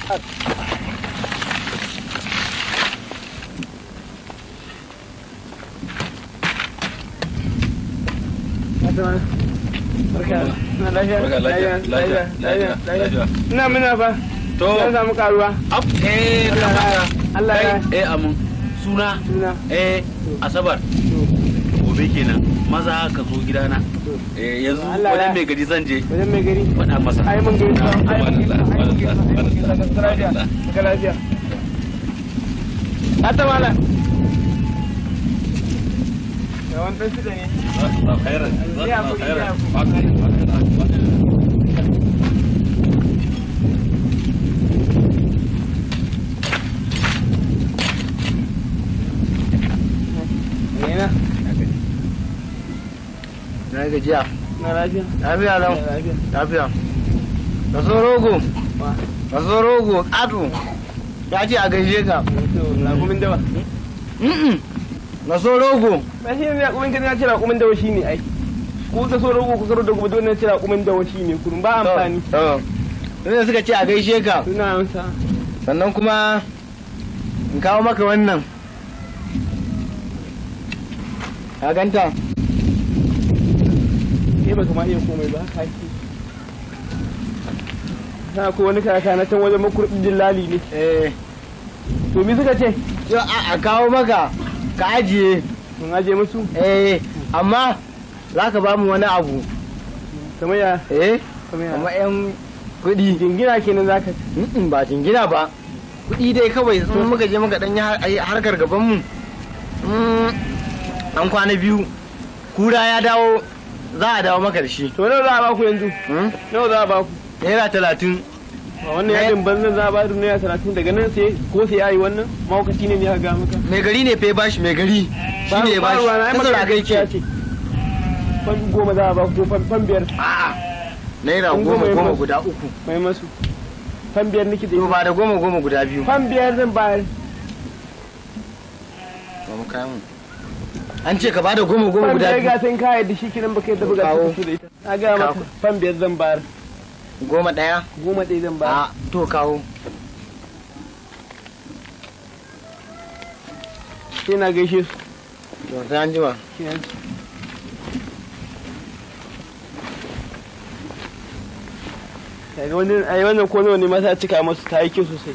Ina muna fa. To. Zan samu karuwa. Allah ya. Amin. Suna. Asabar. Gobe kenan. Maza ka zo gidana. Yanzu wajen mai gari zan je. Wajen mai gari. Faɗa masa. Ai mun gari. Ka lafiya. Ata mala. Ya wannan shi da ne. Khairan. Khairan. Na gajiya. Na lafiya. Lafiya lau. Lafiya. Ka so rogo. Ka so rogo ƙato. Ya ce a gaishe ka. Raƙumin dawa. Ka so rogo. Ba shi ne raƙumin kan ya ce raƙumin dawa shi ne ai. Ko ka so rogo ko karo da gobe don ce raƙumin dawa shi ne kurun ba amfani. Sune suka ce a gaishe ka. Suna amsa. Sannan kuma in kawo maka wannan. Ka ganta? Ke ba kuma iya komai ba haka ake. Na ko wani kaka na can wajen makurɗin jillali ne. To me suka ce? Yo a kawo maka ka ajiye. Mun ajiye musu? Amma za ka ba mu wani abu. Kamar ya? Kamar yan kuɗi. Jingina kenan za ka ba jingina ba. Kuɗi dai kawai sun muka je muka ɗan yi harkar gabanmu. An kwana biyu. Kura ya dawo. Za a dawo maka da shi. To nawa za a baku yanzu? Nawa za a baku? Naira 30. Wannan yadin banzan za a ba da Naira 30 daga nan sai ko sai yayi wannan mawakaci ne ya ga maka. Mai gari ne fa bashi mai gari. Shi ne ya bashi. Kasar kai ce. Fan 10 za a baku ko fan 5. A'a. Naira 10 guda 3. Mai masu. Fan 5 nake da. To ba da 10 guda 2. Fan 5 zan bayar. Ba mu kai mu. An ce ka bada 10 guda 2. Fan 5 ga sun kayar da shi kinan baka yadda buga su da ita. Na ga maka fan 5 zan bayar. 10 ɗaya? 10 ɗaya zan bayar. To kawo. Sai na gaishe su. To sai an jima. Kaga wannan ko nawa ne ma sai a cika musu ta yi kyau sosai.